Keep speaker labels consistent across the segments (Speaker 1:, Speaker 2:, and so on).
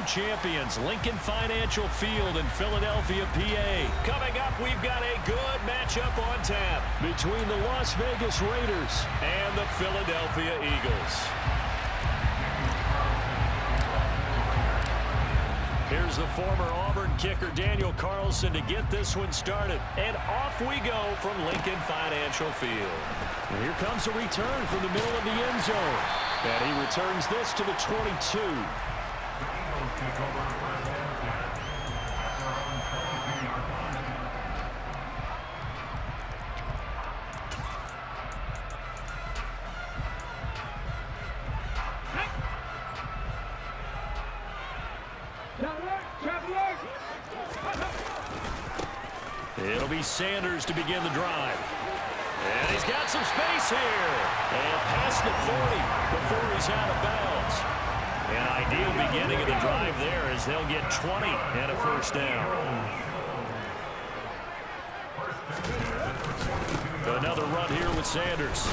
Speaker 1: champions, Lincoln Financial Field in Philadelphia, PA. Coming up, we've got a good matchup on tap between the Las Vegas Raiders and the Philadelphia Eagles. Here's the former Auburn kicker, Daniel Carlson, to get this one started. And off we go from Lincoln Financial Field. And here comes a return from the middle of the end zone. And he returns this to the 22. It'll be Sanders to begin the drive. And he's got some space here. And past the 40 before he's out of bounds. An ideal beginning of the drive there as they'll get 20 and a first down. Another run here with Sanders.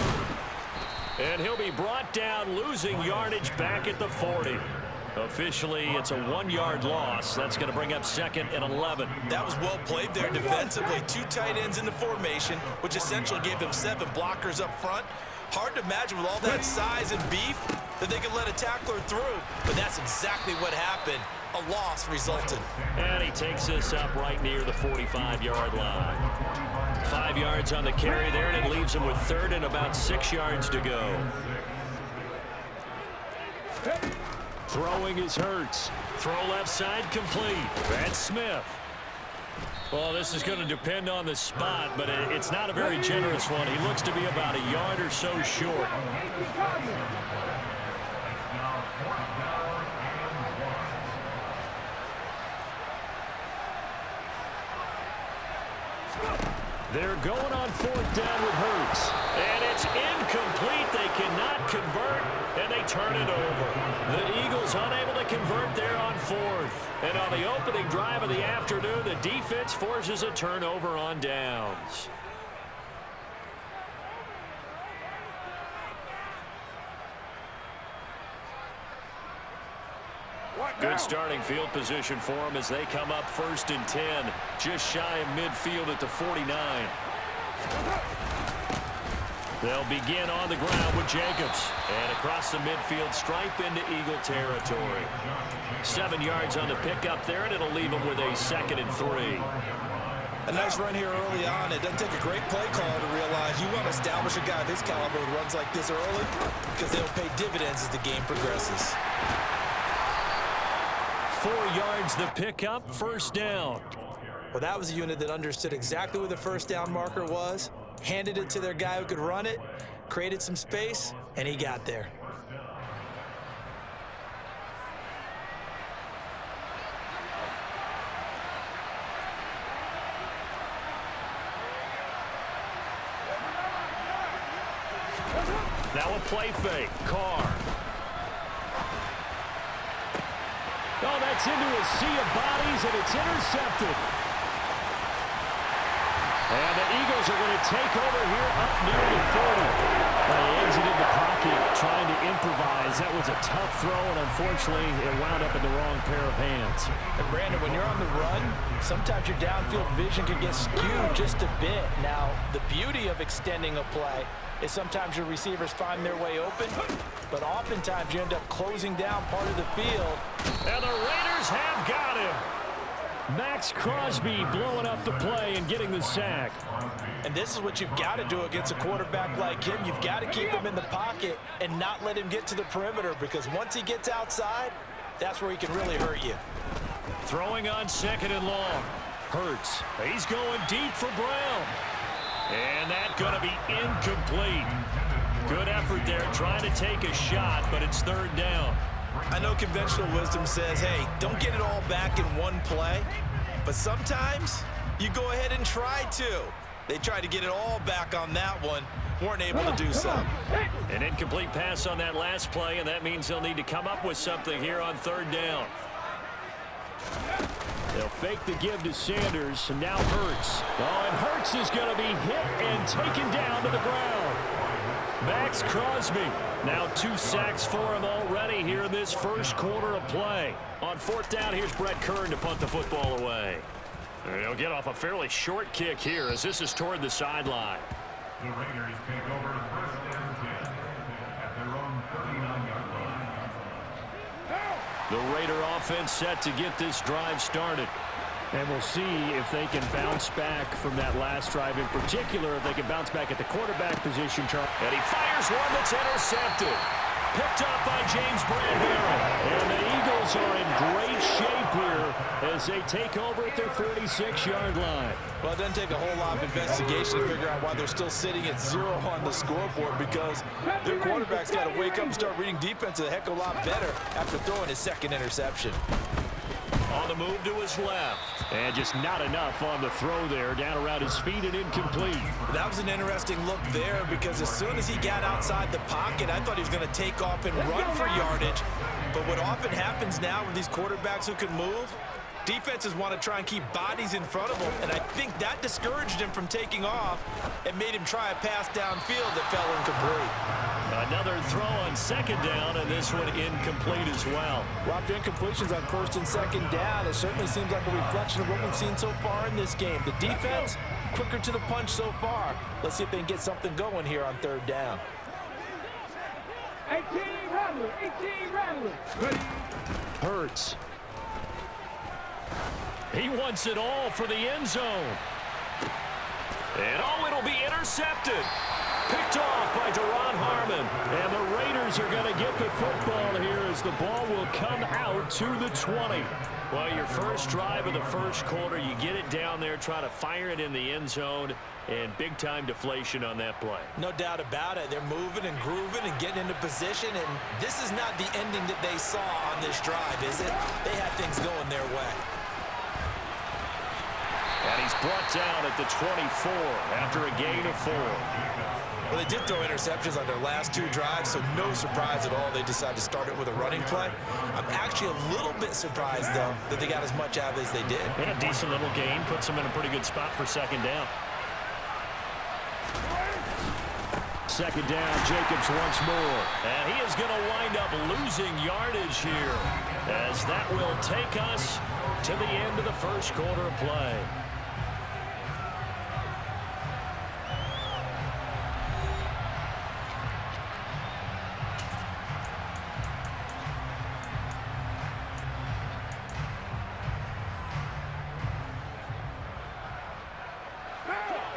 Speaker 1: And he'll be brought down, losing yardage back at the 40. Officially, it's a 1-yard loss. That's going to bring up 2nd and 11.
Speaker 2: That was well played there defensively. 2 tight ends in the formation, which essentially gave them 7 blockers up front. Hard to imagine with all that size and beef that they could let a tackler through, but that's exactly what happened. A loss resulted.
Speaker 1: And he takes this up right near the 45-yard line. 5 yards on the carry there, and it leaves him with 3rd and about 6 yards to go. Throwing is Hurts. Throw left side complete. That's Smith. Well, this is going to depend on the spot, but it's not a very generous one. He looks to be about a yard or so short. They're going on 4th down with Hurts. And it's incomplete. They cannot convert, and they turn it over. The Eagles unable to convert there on 4th. And on the opening drive of the afternoon, the defense forces a turnover on downs. Good starting field position for them as they come up 1st and 10, just shy of midfield at the 49. They'll begin on the ground with Jacobs. And across the midfield stripe into Eagle territory. 7 yards on the pickup there, and it'll leave them with a 2nd and 3.
Speaker 2: A nice run here early on. It doesn't take a great play call to realize you want to establish a guy this caliber with runs like this early because they'll pay dividends as the game progresses.
Speaker 1: 4 yards the pickup, 1st down.
Speaker 2: Well, that was a unit that understood exactly where the 1st down marker was, handed it to their guy who could run it, created some space, and he got there.
Speaker 1: Now a play fake. Carr. Oh, that's into a sea of bodies, and it's intercepted. And the Eagles are going to take over here up near the 40. They exited the pocket trying to improvise. That was a tough throw, and unfortunately, it wound up in the wrong pair of hands.
Speaker 2: And Brandon, when you're on the run, sometimes your downfield vision can get skewed just a bit. Now, the beauty of extending a play is sometimes your receivers find their way open, but oftentimes you end up closing down part of the field.
Speaker 1: And the Raiders have got him. Max Crosby blowing up the play and getting the sack.
Speaker 2: And this is what you've got to do against a quarterback like him. You've got to keep him in the pocket and not let him get to the perimeter, because once he gets outside, that's where he can really hurt you.
Speaker 1: Throwing on 2nd and long. Hurts. He's going deep for Brown. And that's going to be incomplete. Good effort there trying to take a shot, but it's 3rd down.
Speaker 2: I know conventional wisdom says, hey, don't get it all back in one play. But sometimes you go ahead and try to. They tried to get it all back on that one. Weren't able to do so.
Speaker 1: An incomplete pass on that last play, and that means they'll need to come up with something here on 3rd down. They'll fake the give to Sanders, and now Hurts. Oh, and Hurts is going to be hit and taken down to the ground. Max Crosby. Now 2 sacks for him already here in this first quarter of play. On 4th down, here's Brett Kern to punt the football away. He'll get off a fairly short kick here as this is toward the sideline.
Speaker 3: The Raiders take over 1st and 10 at their own 39-yard line.
Speaker 1: The Raider offense set to get this drive started. And we'll see if they can bounce back from that last drive, in particular, if they can bounce back at the quarterback position. And he fires one that's intercepted. Picked up by James Bradbury. And the Eagles are in great shape here as they take over at their 46-yard line.
Speaker 2: Well, it doesn't take a whole lot of investigation to figure out why they're still sitting at 0 on the scoreboard, because their quarterback's got to wake up and start reading defense a heck of a lot better after throwing his 2nd interception.
Speaker 1: On the move to his left. And just not enough on the throw there. Down around his feet and incomplete.
Speaker 2: That was an interesting look there, because as soon as he got outside the pocket, I thought he was going to take off and run for yardage. But what often happens now with these quarterbacks who can move, defenses want to try and keep bodies in front of them, and I think that discouraged him from taking off and made him try a pass downfield that fell incomplete.
Speaker 1: Another throw on 2nd down, and this one incomplete as well.
Speaker 4: Well, after incompletions on 1st and 2nd down, it certainly seems like a reflection of what we've seen so far in this game. The defense, quicker to the punch so far. Let's see if they can get something going here on 3rd down.
Speaker 5: 18 Rattler.
Speaker 1: Hurts. He wants it all for the end zone. And it'll be intercepted. Picked off by Deron Harmon. And the Raiders are going to get the football here as the ball will come out to the 20. Well, your first drive of the first quarter, you get it down there, try to fire it in the end zone, and big-time deflation on that play.
Speaker 2: No doubt about it. They're moving and grooving and getting into position, and this is not the ending that they saw on this drive, is it? They had things going their way.
Speaker 1: And he's brought down at the 24 after a gain of 4.
Speaker 2: Well, they did throw interceptions on their last 2 drives, so no surprise at all they decided to start it with a running play. I'm actually a little bit surprised, though, that they got as much out of it as they did.
Speaker 1: And a decent little gain puts them in a pretty good spot for 2nd down. 2nd down, Jacobs once more. And he is going to wind up losing yardage here, as that will take us to the end of the first quarter of play.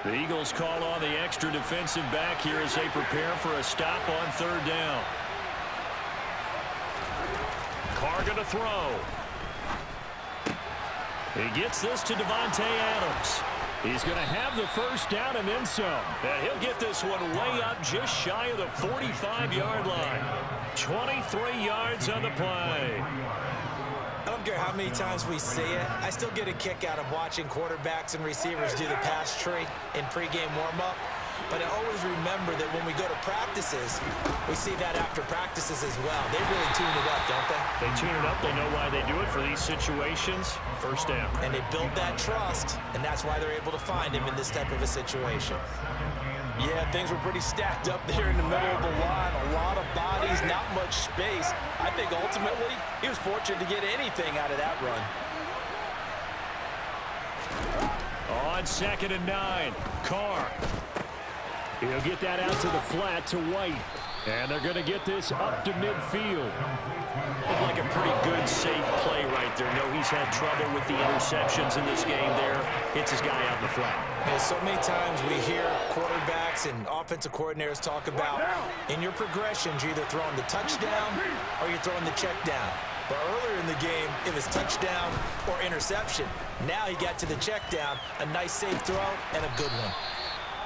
Speaker 1: The Eagles call on the extra defensive back here as they prepare for a stop on 3rd down. Carr going to throw. He gets this to Devontae Adams. He's going to have the first down and then some. And he'll get this one way up just shy of the 45-yard line. 23 yards on the play.
Speaker 2: I don't care how many times we see it, I still get a kick out of watching quarterbacks and receivers do the pass tree in pregame warm-up. But I always remember that when we go to practices, we see that after practices as well. They really tune it up, don't they?
Speaker 1: They tune it up. They know why they do it for these situations. First down.
Speaker 2: And they build that trust, and that's why they're able to find him in this type of a situation.
Speaker 4: Yeah, things were pretty stacked up there in the middle of the line. A lot of bodies, not much space. I think ultimately he was fortunate to get anything out of that run.
Speaker 1: On 2nd and 9, Carr. He'll get that out to the flat to White. And they're going to get this up to midfield. Looked like a pretty good, safe play right there. No, he's had trouble with the interceptions in this game there. Hits his guy out in the flat.
Speaker 2: Yeah, so many times we hear quarterbacks and offensive coordinators talk about in your progressions, you're either throwing the touchdown or you're throwing the check down. But earlier in the game, it was touchdown or interception. Now he got to the check down, a nice safe throw, and a good one.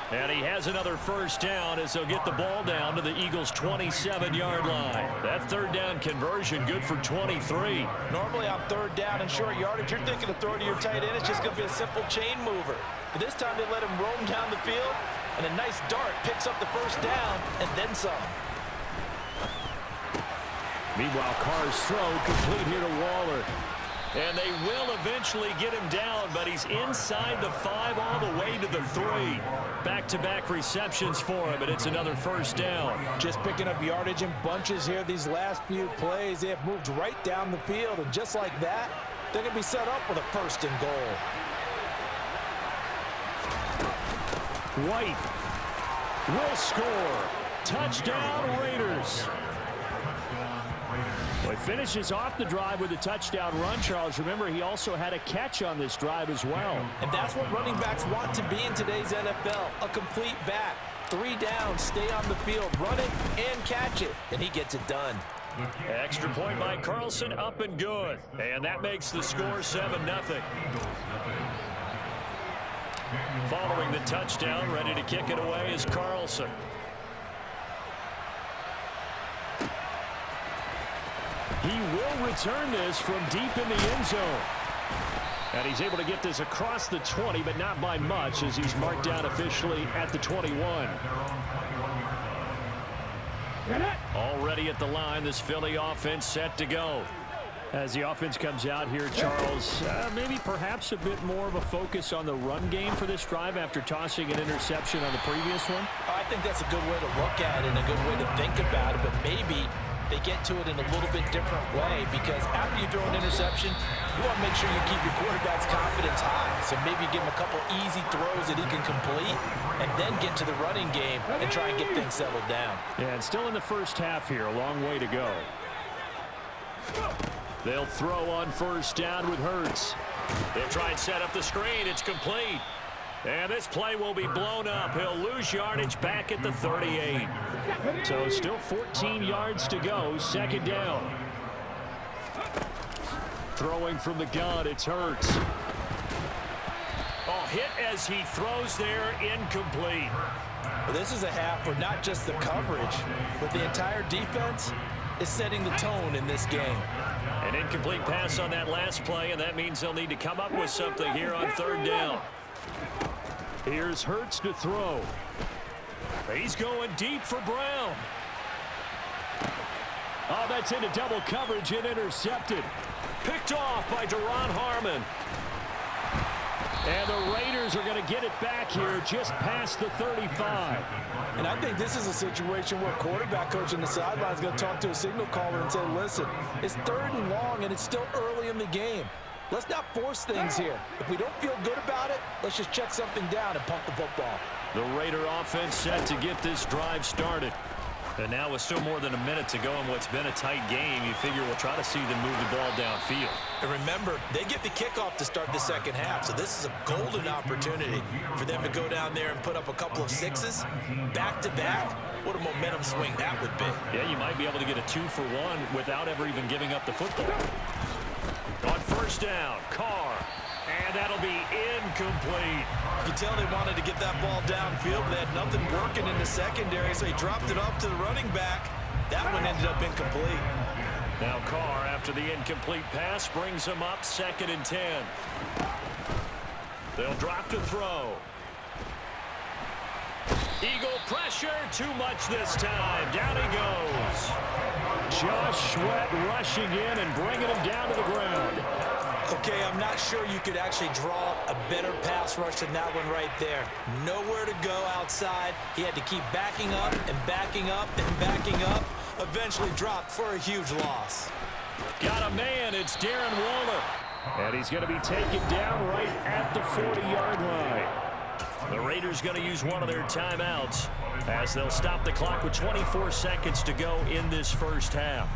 Speaker 1: And he has another first down as they'll get the ball down to the Eagles' 27-yard line. That 3rd down conversion good for 23.
Speaker 4: Normally on 3rd down and short yardage, you're thinking of throwing to your tight end. It's just going to be a simple chain mover. But this time they let him roam down the field, and a nice dart picks up the first down and then some.
Speaker 1: Meanwhile, Carr's throw complete here to Waller. And they will eventually get him down, but he's inside the 5 all the way to the 3. Back-to-back receptions for him, and it's another first down.
Speaker 4: Just picking up yardage in bunches here these last few plays. They have moved right down the field, and just like that, they're going to be set up with a first and goal.
Speaker 1: White will score. Touchdown, Raiders. Well, he finishes off the drive with a touchdown run, Charles. Remember, he also had a catch on this drive as well.
Speaker 4: And that's what running backs want to be in today's NFL, a complete back. 3 down, stay on the field, run it, and catch it. And he gets it done.
Speaker 1: Extra point by Carlson, up and good. And that makes the score 7-0. Following the touchdown, ready to kick it away is Carlson. He will return this from deep in the end zone. And he's able to get this across the 20, but not by much, as he's marked down officially at the 21. Already at the line, this Philly offense set to go. As the offense comes out here, Charles, maybe perhaps a bit more of a focus on the run game for this drive after tossing an interception on the previous one?
Speaker 4: I think that's a good way to look at it and a good way to think about it, but maybe they get to it in a little bit different way, because after you throw an interception, you want to make sure you keep your quarterback's confidence high. So maybe give him a couple easy throws that he can complete and then get to the running game and try and get things settled down.
Speaker 1: Yeah, and still in the first half here, a long way to go. They'll throw on first down with Hurts. They'll try and set up the screen. It's complete. And this play will be blown up. He'll lose yardage back at the 38. So still 14 yards to go. Second down. Throwing from the gun, it's Hurts. Oh, hit as he throws there, incomplete.
Speaker 4: Well, this is a half where not just the coverage, but the entire defense is setting the tone in this game.
Speaker 1: An incomplete pass on that last play, and that means they'll need to come up with something here on third down. Here's Hurts to throw. He's going deep for Brown. Oh, that's into double coverage and intercepted. Picked off by Duron Harmon. And the Raiders are going to get it back here just past the 35.
Speaker 4: And I think this is a situation where quarterback coach on the sideline is going to talk to a signal caller and say, listen, it's 3rd and long and it's still early in the game. Let's not force things here. If we don't feel good about it, let's just check something down and punt the football.
Speaker 1: The Raider offense set to get this drive started. And now with still more than a minute to go in what's been a tight game, you figure we'll try to see them move the ball downfield.
Speaker 2: And remember, they get the kickoff to start the second half, so this is a golden opportunity for them to go down there and put up a couple of sixes back-to-back. What a momentum swing that would be.
Speaker 1: Yeah, you might be able to get a 2-for-1 without ever even giving up the football. On first down, Carr. And that'll be incomplete.
Speaker 2: You can tell they wanted to get that ball downfield, but they had nothing working in the secondary, so he dropped it off to the running back. That one ended up incomplete.
Speaker 1: Now Carr, after the incomplete pass, brings him up 2nd and 10. They'll drop to throw. Eagle pressure, too much this time. Down he goes. Josh Sweat rushing in and bringing him down to the ground.
Speaker 2: Okay, I'm not sure you could actually draw a better pass rush than that one right there. Nowhere to go outside. He had to keep backing up and backing up and backing up. Eventually dropped for a huge loss.
Speaker 1: Got a man. It's Darren Waller. And he's going to be taken down right at the 40-yard line. The Raiders going to use one of their timeouts as they'll stop the clock with 24 seconds to go in this first half.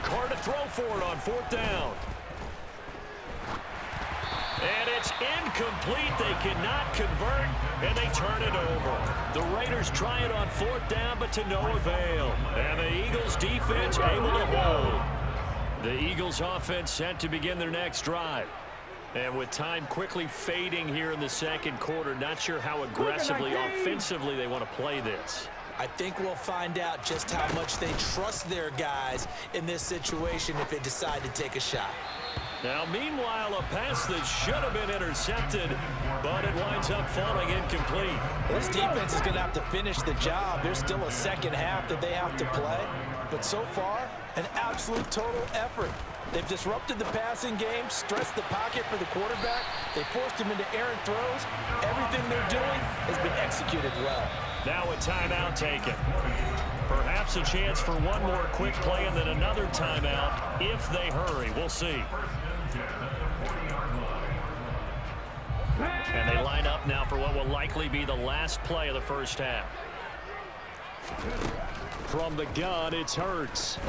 Speaker 1: Carr to throw for it on 4th down. And it's incomplete. They cannot convert, and they turn it over. The Raiders try it on 4th down, but to no avail. And the Eagles defense able to hold. The Eagles offense set to begin their next drive. And with time quickly fading here in the second quarter, not sure how aggressively, offensively they want to play this.
Speaker 2: I think we'll find out just how much they trust their guys in this situation if they decide to take a shot.
Speaker 1: Now, meanwhile, a pass that should have been intercepted, but it winds up falling incomplete.
Speaker 4: This defense is going to have to finish the job. There's still a second half that they have to play. But so far, an absolute total effort. They've disrupted the passing game, stressed the pocket for the quarterback. They forced him into errant throws. Everything they're doing has been executed well.
Speaker 1: Now a timeout taken. Perhaps a chance for one more quick play and then another timeout if they hurry. We'll see. And they line up now for what will likely be the last play of the first half. From the gun, it's Hurts.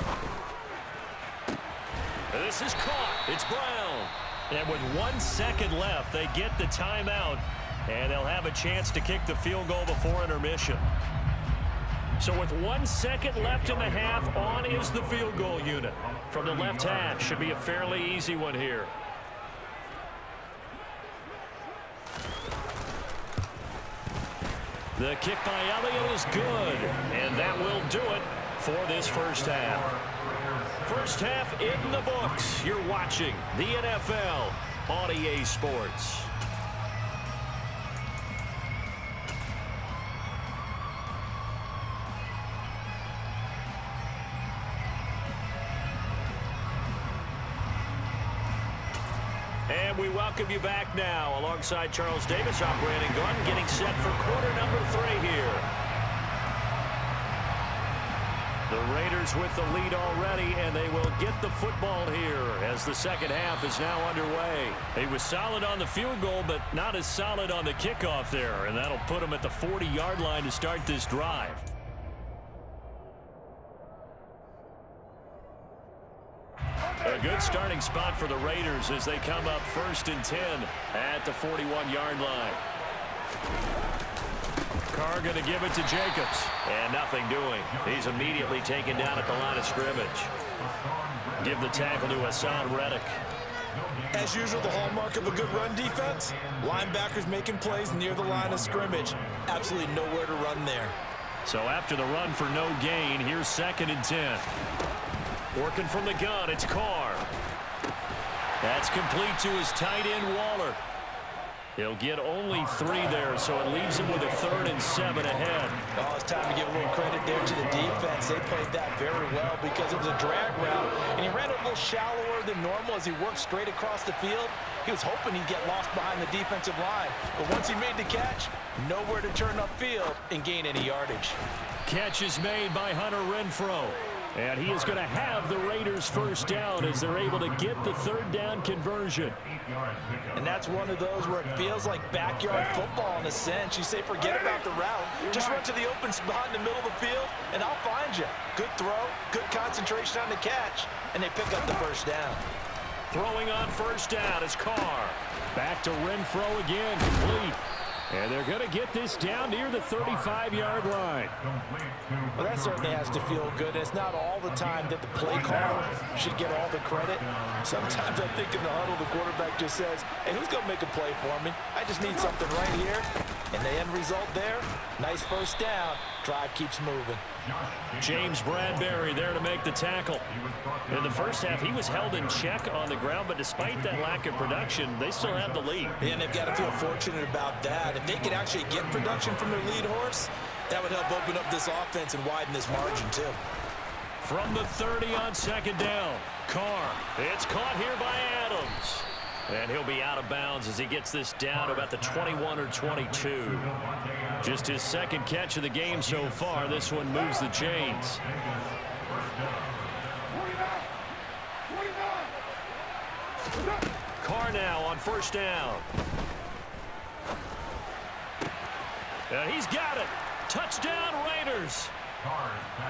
Speaker 1: This is caught. It's Brown. And with 1 second left, they get the timeout, and they'll have a chance to kick the field goal before intermission. So with 1 second left in the half, on is the field goal unit. From the left hash, should be a fairly easy one here. The kick by Elliott is good, and that will do it for this first half. First half in the books. You're watching the NFL on EA Sports. And we welcome you back now alongside Charles Davis. I'm Brandon Gordon getting set for quarter number 3 here. The Raiders with the lead already, and they will get the football here as the second half is now underway. He was solid on the field goal, but not as solid on the kickoff there, and that'll put him at the 40-yard line to start this drive. A good starting spot for the Raiders as they come up 1st and 10 at the 41-yard line. Carr going to give it to Jacobs. And nothing doing. He's immediately taken down at the line of scrimmage. Give the tackle to Hassan Reddick.
Speaker 2: As usual, the hallmark of a good run defense, linebackers making plays near the line of scrimmage. Absolutely nowhere to run there.
Speaker 1: So after the run for no gain, here's 2nd and 10. Working from the gun, it's Carr. That's complete to his tight end, Waller. He'll get only 3 there, so it leaves him with a 3rd and 7 ahead.
Speaker 4: Oh, it's time to give a little credit there to the defense. They played that very well because it was a drag route, and he ran a little shallower than normal as he worked straight across the field. He was hoping he'd get lost behind the defensive line, but once he made the catch, nowhere to turn upfield and gain any yardage.
Speaker 1: Catch is made by Hunter Renfrow. And he is going to have the Raiders first down as they're able to get the 3rd down conversion.
Speaker 4: And that's one of those where it feels like backyard football in a sense. You say forget about the route. Just run to the open spot in the middle of the field, and I'll find you. Good throw, good concentration on the catch, and they pick up the first down.
Speaker 1: Throwing on first down is Carr. Back to Renfrow again, complete. And they're going to get this down near the 35-yard line.
Speaker 4: Well, that certainly has to feel good. It's not all the time that the play caller should get all the credit. Sometimes I think in the huddle, the quarterback just says, hey, who's going to make a play for me? I just need something right here. And the end result there, nice first down. Drive keeps moving.
Speaker 1: James Bradbury there to make the tackle. In the first half, he was held in check on the ground, but despite that lack of production, they still have the lead.
Speaker 4: And they've got to feel fortunate about that. If they could actually get production from their lead horse, that would help open up this offense and widen this margin too.
Speaker 1: From the 30 on 2nd down, Carr. It's caught here by Adams. And he'll be out of bounds as he gets this down to about the 21 or 22. Just his 2nd catch of the game so far. This one moves the chains. Carr now on first down. And he's got it. Touchdown, Raiders.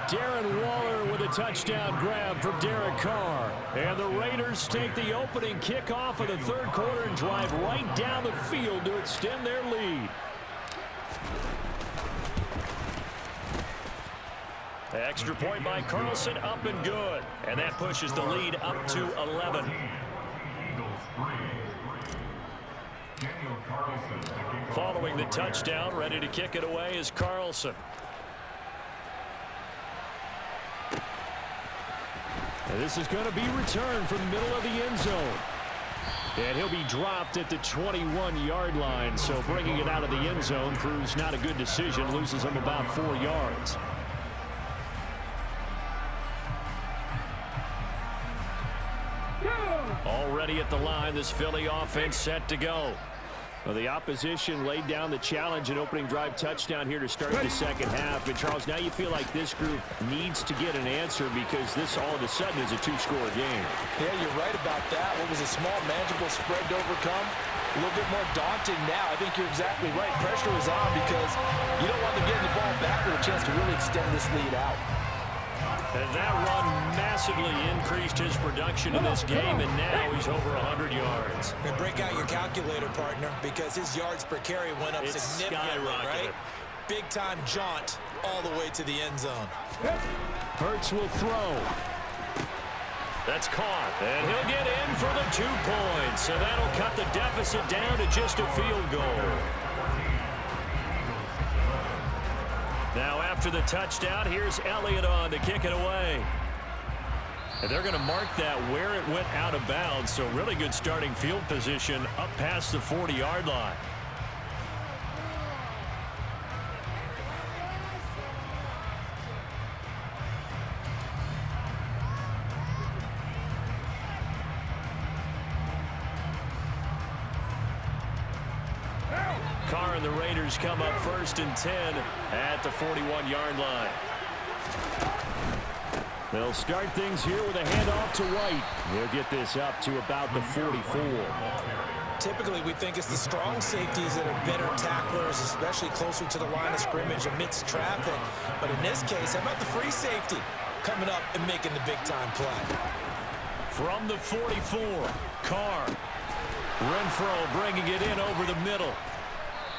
Speaker 1: Darren Waller with a touchdown grab from Derek Carr. And the Raiders take the opening kickoff of the 3rd quarter and drive right down the field to extend their lead. Extra point by Carlson, up and good. And that pushes the lead up to 11. Following the touchdown, ready to kick it away is Carlson. And this is going to be returned from the middle of the end zone. And he'll be dropped at the 21-yard line. So bringing it out of the end zone proves not a good decision. Loses him about 4 yards. Already at the line, this Philly offense set to go. Well, the opposition laid down the challenge and opening drive touchdown here to start the second half. And, Charles, now you feel like this group needs to get an answer because this all of a sudden is a 2-score game.
Speaker 4: Yeah, you're right about that. What was a small, manageable spread to overcome? A little bit more daunting now. I think you're exactly right. Pressure is on because you don't want them getting the ball back with a chance to really extend this lead out.
Speaker 1: And that run massively increased his production in this game, and now he's over 100 yards.
Speaker 2: And break out your calculator, partner, because his yards per carry went up significantly, right? Big-time jaunt all the way to the end zone.
Speaker 1: Hurts will throw. That's caught, and he'll get in for the 2 points. So that'll cut the deficit down to just a field goal. Now after the touchdown, here's Elliott on to kick it away. And they're going to mark that where it went out of bounds. So really good starting field position up past the 40-yard line. Carr and the Raiders come up 1st and 10 at the 41-yard line. They'll start things here with a handoff to White. He'll get this up to about the 44.
Speaker 2: Typically, we think it's the strong safeties that are better tacklers, especially closer to the line of scrimmage amidst traffic. But in this case, how about the free safety coming up and making the big-time play?
Speaker 1: From the 44, Carr. Renfro bringing it in over the middle.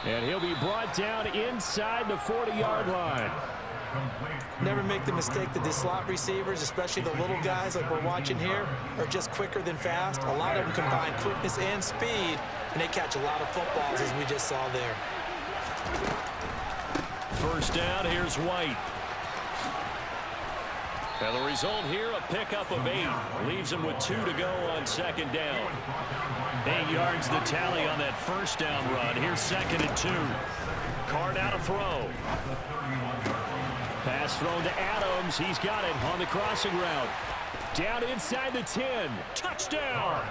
Speaker 1: And he'll be brought down inside the 40-yard line.
Speaker 2: Never make the mistake that the slot receivers, especially the little guys like we're watching here, are just quicker than fast. A lot of them combine quickness and speed, and they catch a lot of footballs, as we just saw there.
Speaker 1: First down, here's White. And the result here, a pickup of 8. Leaves him with 2 to go on 2nd down. 8 yards the tally on that first down run. Here's 2nd and 2. Carr now to throw. Pass thrown to Adams. He's got it on the crossing route. Down inside the 10. Touchdown!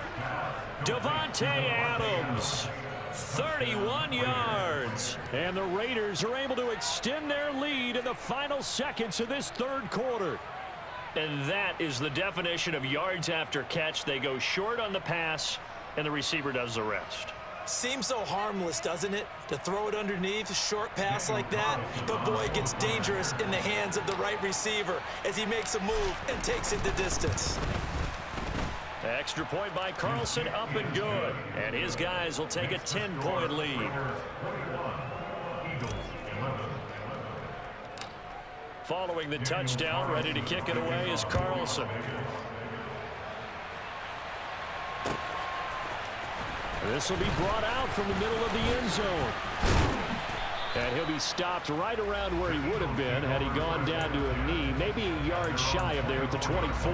Speaker 1: Davante Adams. 31 yards. And the Raiders are able to extend their lead in the final seconds of this 3rd quarter. And that is the definition of yards after catch. They go short on the pass, and the receiver does the rest.
Speaker 2: Seems so harmless, doesn't it, to throw it underneath a short pass like that? But, boy, it gets dangerous in the hands of the right receiver as he makes a move and takes it the distance.
Speaker 1: Extra point by Carlson, up and good. And his guys will take a 10-point lead. Following the touchdown, ready to kick it away is Carlson. This will be brought out from the middle of the end zone. And he'll be stopped right around where he would have been had he gone down to a knee, maybe a yard shy of there at the 24.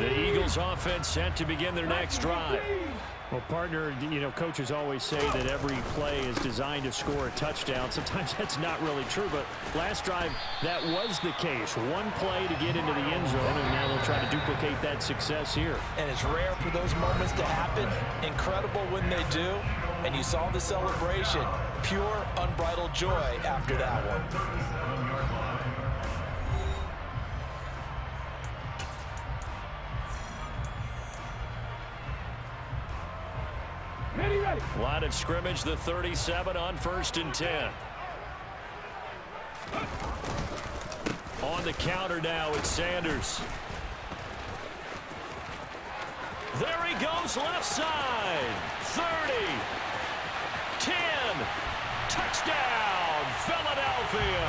Speaker 1: The Eagles offense set to begin their next drive. Well, partner, you know, coaches always say that every play is designed to score a touchdown. Sometimes that's not really true, but last drive, that was the case. One play to get into the end zone, and now they'll try to duplicate that success here.
Speaker 4: And it's rare for those moments to happen. Incredible when they do. And you saw the celebration. Pure, unbridled joy after that one.
Speaker 1: Line of scrimmage, the 37 on 1st and 10. On the counter now, it's Sanders. There he goes, left side. 30. 10. Touchdown, Philadelphia.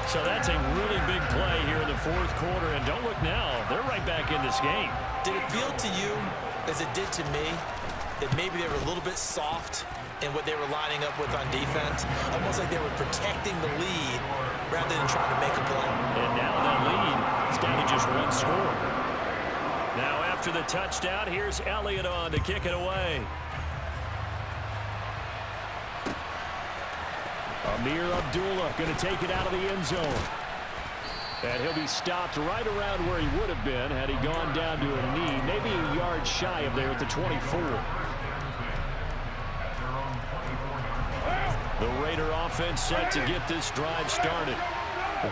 Speaker 1: So that's a really big play here in the 4th quarter. And don't look now, they're right back in this game.
Speaker 2: Did it feel to you, as it did to me, that maybe they were a little bit soft in what they were lining up with on defense? Almost like they were protecting the lead rather than trying to make a play.
Speaker 1: And now that lead It's down to just one score. Now after the touchdown, here's Elliott on to kick it away. Amir Abdullah going to take it out of the end zone. And he'll be stopped right around where he would have been had he gone down to a knee, maybe a yard shy of there at the 24. The Raider offense set to get this drive started.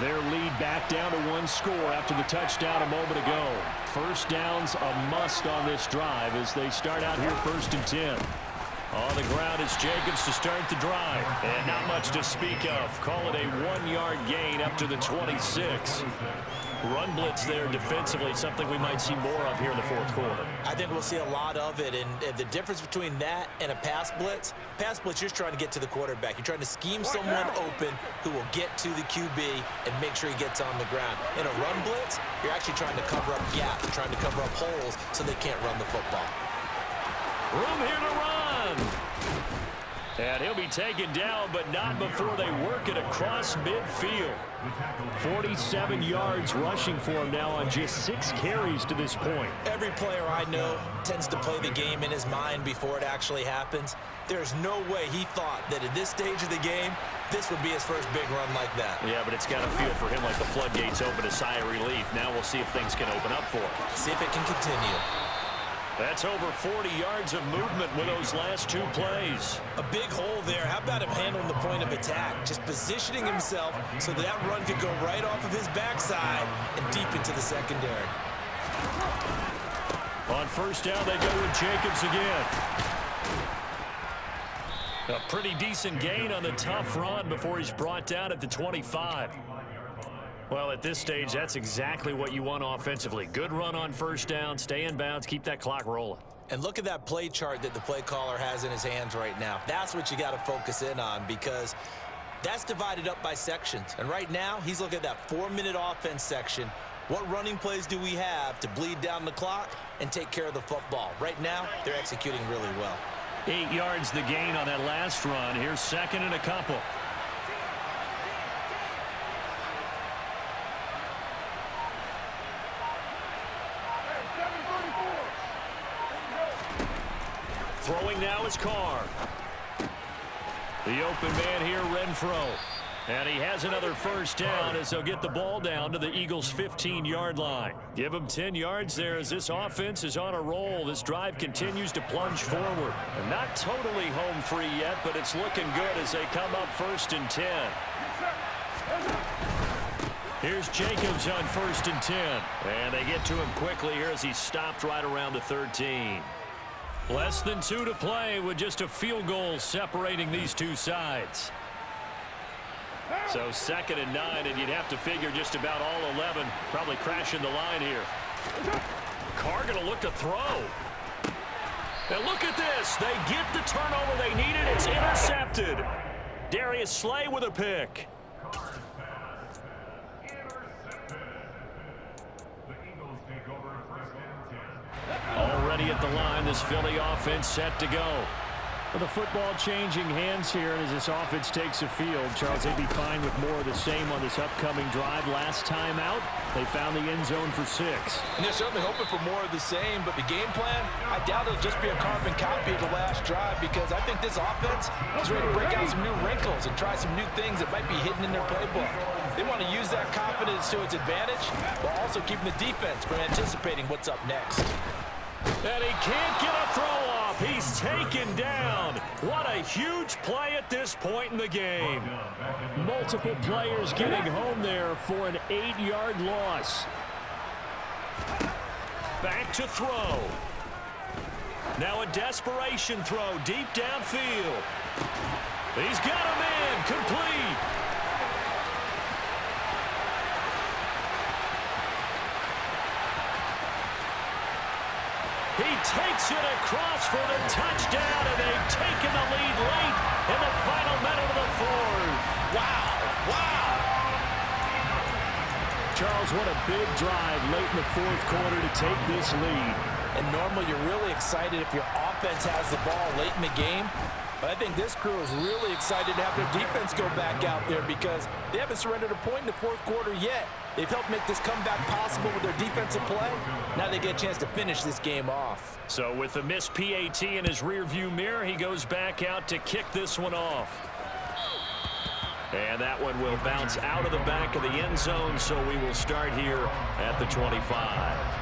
Speaker 1: Their lead back down to one score after the touchdown a moment ago. First down's a must on this drive as they start out here 1st and 10. On the ground is Jacobs to start the drive. And not much to speak of. Call it a 1-yard gain up to the 26. Run blitz there defensively, something we might see more of here in the fourth quarter.
Speaker 4: I think we'll see a lot of it, and the difference between that and a pass blitz, you're just trying to get to the quarterback. You're trying to scheme someone open who will get to the QB and make sure he gets on the ground. In a run blitz, you're actually trying to cover up gaps, trying to cover up holes so they can't run the football.
Speaker 1: Room here to run. And he'll be taken down, but not before they work it across midfield. 47 yards rushing for him now on just 6 carries to this point.
Speaker 4: Every player I know tends to play the game in his mind before it actually happens. There's no way he thought that at this stage of the game, this would be his first big run like that.
Speaker 1: Yeah, but it's got to feel for him like the floodgates open, a sigh of relief. Now we'll see if things can open up for him.
Speaker 4: See if it can continue.
Speaker 1: That's over 40 yards of movement with those last 2 plays.
Speaker 4: A big hole there. How about him handling the point of attack? Just positioning himself so that run could go right off of his backside and deep into the secondary.
Speaker 1: On first down, they go with Jacobs again. A pretty decent gain on the tough run before he's brought down at the 25. Well, at this stage, that's exactly what you want offensively. Good run on first down, stay in bounds, keep that clock rolling.
Speaker 4: And look at that play chart that the play caller has in his hands right now. That's what you got to focus in on because that's divided up by sections. And right now, he's looking at that 4-minute offense section. What running plays do we have to bleed down the clock and take care of the football? Right now, they're executing really well.
Speaker 1: 8 yards the gain on that last run. Here's 2nd and a couple. Throwing now is Carr. The open man here, Renfro. And he has another first down as they'll get the ball down to the Eagles' 15-yard line. Give them 10 yards there as this offense is on a roll. This drive continues to plunge forward. And not totally home free yet, but it's looking good as they come up 1st and 10. Here's Jacobs on 1st and 10. And they get to him quickly here as he's stopped right around the 13. Less than 2 to play with just a field goal separating these two sides. So 2nd and 9, and you'd have to figure just about all 11 probably crashing the line here. Carr going to look to throw. Now look at this. They get the turnover they needed. It's intercepted. Darius Slay with a pick. Already at the line, this Philly offense set to go. Well, the football changing hands here, and as this offense takes the field, Charles, they'd be fine with more of the same on this upcoming drive. Last time out, they found the end zone for 6.
Speaker 4: And they're certainly hoping for more of the same, but the game plan, I doubt it'll just be a carbon copy of the last drive because I think this offense is ready to break out some new wrinkles and try some new things that might be hidden in their playbook. They want to use that confidence to its advantage while also keeping the defense from anticipating what's up next.
Speaker 1: And he can't get a throw off. He's taken down. What a huge play at this point in the game. Multiple players getting home there for an 8-yard loss. Back to throw. Now a desperation throw deep downfield. He's got a man complete. He takes it across for the touchdown, and they've taken the lead late in the final minute of the fourth.
Speaker 4: Wow, wow.
Speaker 1: Charles, what a big drive late in the fourth quarter to take this lead.
Speaker 4: And normally you're really excited if your offense has the ball late in the game. But I think this crew is really excited to have their defense go back out there because they haven't surrendered a point in the fourth quarter yet. They've helped make this comeback possible with their defensive play. Now they get a chance to finish this game off.
Speaker 1: So with the missed PAT in his rearview mirror, he goes back out to kick this one off. And that one will bounce out of the back of the end zone, so we will start here at the 25.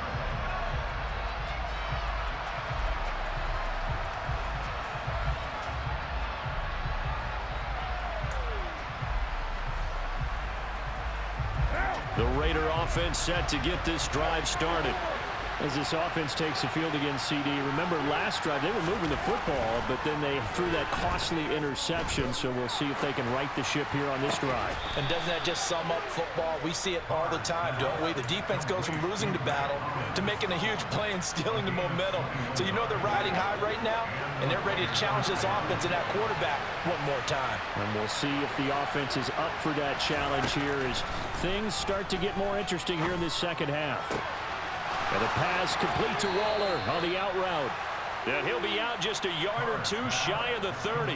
Speaker 1: The Raider offense set to get this drive started. As this offense takes the field against CD, remember last drive they were moving the football, but then they threw that costly interception, so we'll see if they can right the ship here on this drive.
Speaker 4: And doesn't that just sum up football? We see it all the time, don't we? The defense goes from losing the battle to making a huge play and stealing the momentum. So you know they're riding high right now, and they're ready to challenge this offense and that quarterback one more time.
Speaker 1: And we'll see if the offense is up for that challenge here as things start to get more interesting here in this second half. And the pass complete to Waller on the out route. And he'll be out just a yard or two shy of the 30.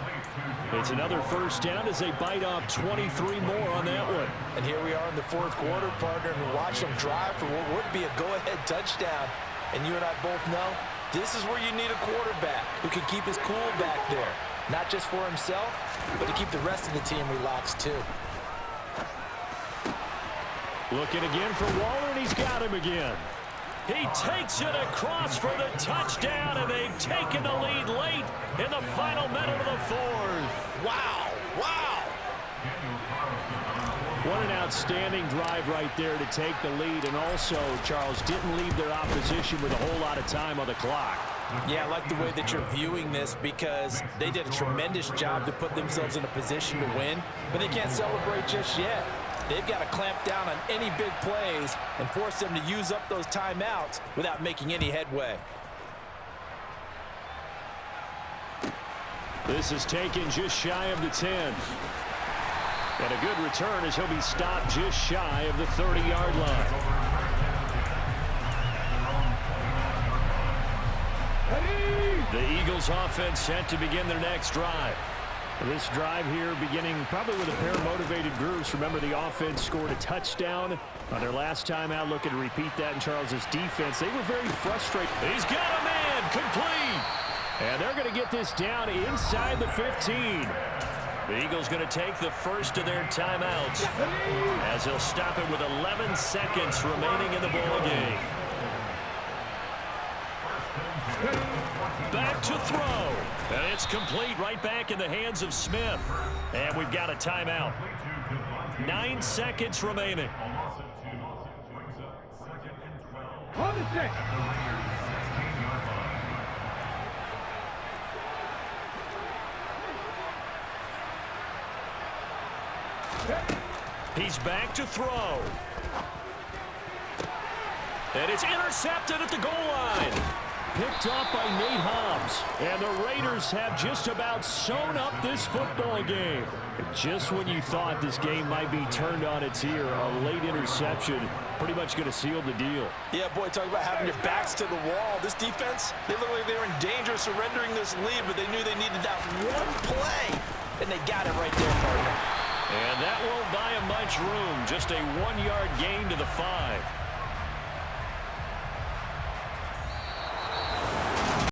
Speaker 1: It's another first down as they bite off 23 more on that one.
Speaker 4: And here we are in the fourth quarter, partner, and watch them drive for what would be a go-ahead touchdown. And you and I both know this is where you need a quarterback who can keep his cool back there. Not just for himself, but to keep the rest of the team relaxed too.
Speaker 1: Looking again for Waller, and he's got him again. He takes it across for the touchdown, and they've taken the lead late in the final minute of the fourth.
Speaker 2: Wow, wow.
Speaker 1: What an outstanding drive right there to take the lead, and also, Charles, didn't leave their opposition with a whole lot of time on the clock.
Speaker 4: Yeah, I like the way that you're viewing this because they did a tremendous job to put themselves in a position to win, but they can't celebrate just yet. They've got to clamp down on any big plays and force them to use up those timeouts without making any headway.
Speaker 1: This is taken just shy of the 10. And a good return as he'll be stopped just shy of the 30-yard line. The Eagles offense set to begin their next drive. This drive here beginning probably with a pair of motivated groups. Remember, the offense scored a touchdown on their last time out. Looking to repeat that in Charles's defense. They were very frustrated. He's got a man complete. And they're going to get this down inside the 15. The Eagles going to take the first of their timeouts as they'll stop it with 11 seconds remaining in the ball game. Back to throw. And it's complete right back in the hands of Smith. And we've got a timeout. 9 seconds remaining.
Speaker 3: On the 6.
Speaker 1: He's back to throw. And it's intercepted at the goal line. Picked off by Nate Hobbs. And the Raiders have just about sewn up this football game. Just when you thought this game might be turned on its ear, a late interception pretty much going to seal the deal.
Speaker 4: Yeah, boy, talk about having your backs to the wall. This defense, they look like they were in danger of surrendering this lead, but they knew they needed that one play. And they got it right there, partner.
Speaker 1: And that won't buy him much room. Just a 1-yard gain to the 5.